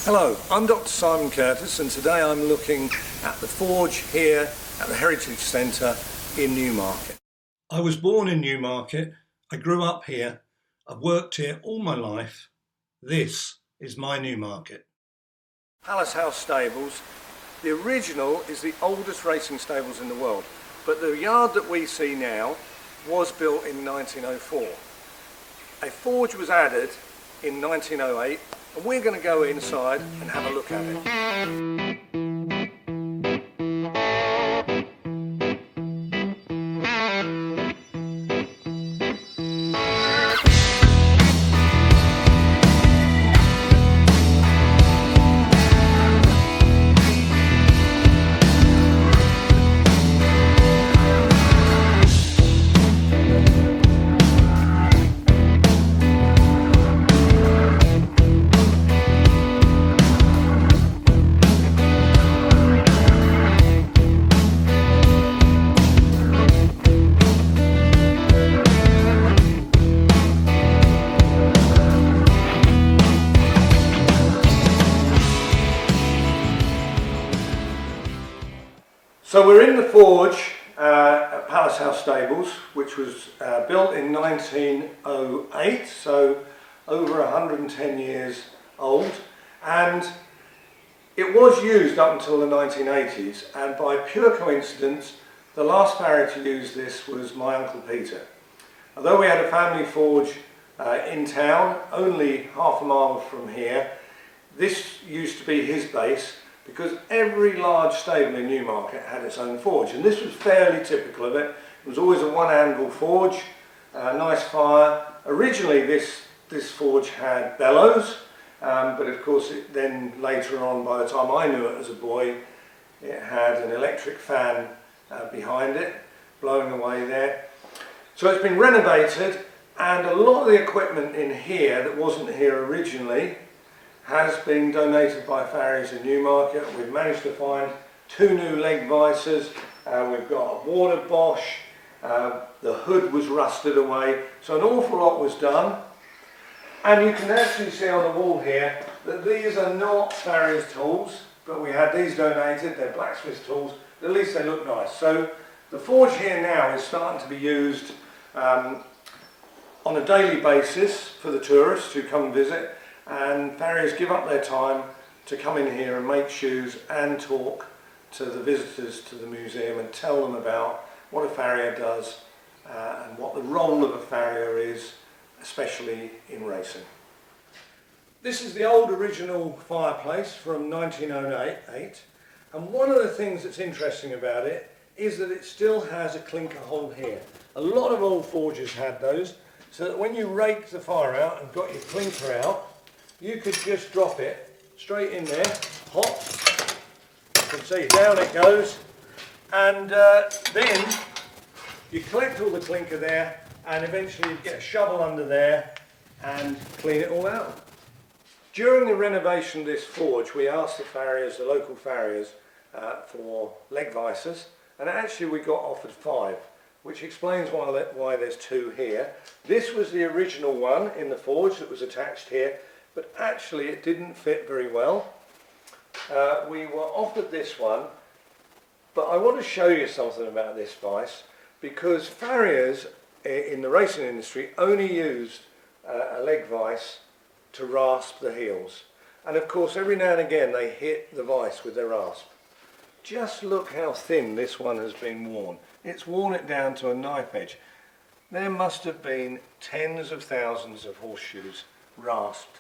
Hello, I'm Dr. Simon Curtis and today I'm looking at the forge here at the Heritage Centre in Newmarket. I was born in Newmarket, I grew up here, I've worked here all my life. This is my Newmarket. Palace House Stables. The original is the oldest racing stables in the world, but the yard that we see now was built in 1904. A forge was added in 1908 and we're going to go inside and have a look at it. So we're in the forge at Palace House Stables, which was built in 1908, so over 110 years old, and it was used up until the 1980s, and by pure coincidence the last farrier to use this was my Uncle Peter. Although we had a family forge in town, only half a mile from here, this used to be his base, because every large stable in Newmarket had its own forge, and this was fairly typical of it. It was always a one angle forge, nice fire. Originally this forge had bellows, but of course then later on, by the time I knew it as a boy, it had an electric fan behind it, blowing away there. So it's been renovated, and a lot of the equipment in here that wasn't here originally has been donated by Farriery in Newmarket. We've managed to find 2 new leg vices, we've got a water bosh, the hood was rusted away, so an awful lot was done. And you can actually see on the wall here that these are not Farriery's tools, but we had these donated. They're Blacksmith tools, but at least they look nice. So the forge here now is starting to be used on a daily basis for the tourists who come and visit. And farriers give up their time to come in here and make shoes and talk to the visitors to the museum and tell them about what a farrier does and what the role of a farrier is, especially in racing. This is the old original fireplace from 1908, and one of the things that's interesting about it is that it still has a clinker hole here. A lot of old forges had those, so that when you raked the fire out and got your clinker out, you could just drop it straight in there, hot, you can see down it goes, and then you collect all the clinker there, and eventually you get a shovel under there and clean it all out. During the renovation of this forge, we asked the farriers, the local farriers, for leg vices, and actually we got offered 5, which explains why there's 2 here. This was the original one in the forge that was attached here, but actually it didn't fit very well. We were offered this one, but I want to show you something about this vice, because farriers in the racing industry only used a leg vice to rasp the heels, and of course every now and again they hit the vice with their rasp. Just look how thin this one has been worn. It's worn it down to a knife edge. There must have been tens of thousands of horseshoes rasped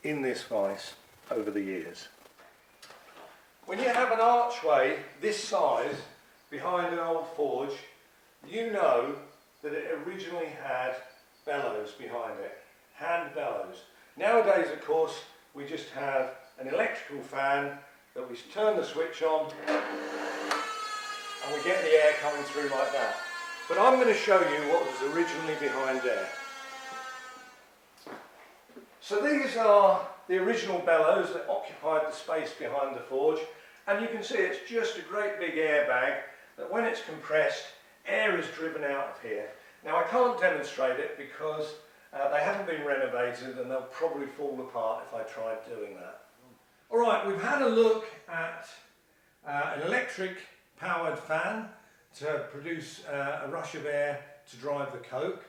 in this vice over the years. When you have an archway this size behind an old forge, you know that it originally had bellows behind it, hand bellows. Nowadays, of course, we just have an electrical fan that we turn the switch on and we get the air coming through like that. But I'm going to show you what was originally behind there. So these are the original bellows that occupied the space behind the forge, and you can see it's just a great big airbag that when it's compressed, air is driven out of here. Now I can't demonstrate it because they haven't been renovated and they'll probably fall apart if I tried doing that. Alright, we've had a look at an electric powered fan to produce a rush of air to drive the coke,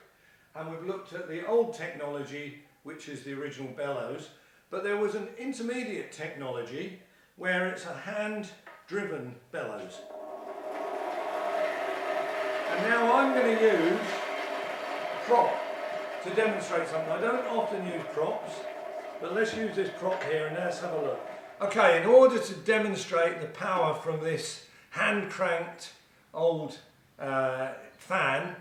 and we've looked at the old technology, which is the original bellows, but there was an intermediate technology where it's a hand driven bellows. And now I'm going to use a prop to demonstrate something. I don't often use props, but let's use this prop here and let's have a look. Okay, in order to demonstrate the power from this hand cranked old fan,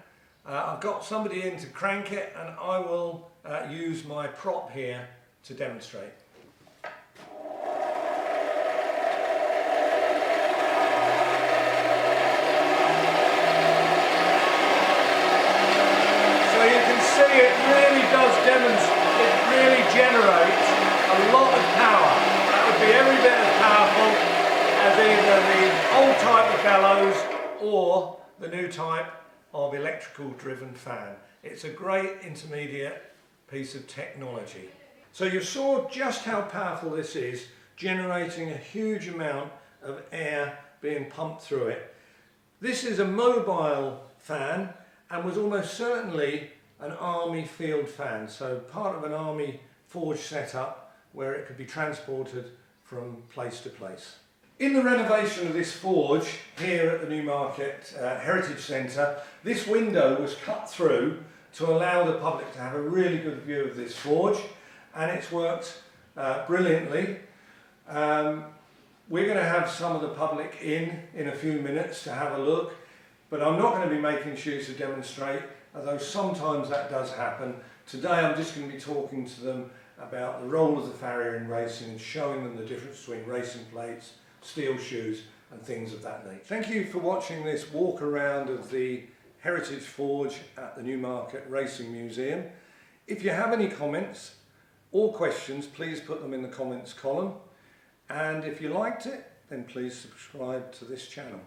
I've got somebody in to crank it, and I will use my prop here to demonstrate. See, it really does demonstrate, it really generates a lot of power. That would be every bit as powerful as either the old type of bellows or the new type of electrical driven fan. It's a great intermediate piece of technology. So you saw just how powerful this is, generating a huge amount of air being pumped through it. This is a mobile fan and was almost certainly an army field fan, so part of an army forge setup where it could be transported from place to place. In the renovation of this forge here at the Newmarket Heritage Centre, this window was cut through to allow the public to have a really good view of this forge, and it's worked brilliantly. We're going to have some of the public in a few minutes to have a look, but I'm not going to be making shoes to demonstrate, although sometimes that does happen. Today I'm just going to be talking to them about the role of the farrier in racing and showing them the difference between racing plates, steel shoes and things of that nature. Thank you for watching this walk around of the Heritage Forge at the Newmarket Racing Museum. If you have any comments or questions, please put them in the comments column, and if you liked it, then please subscribe to this channel.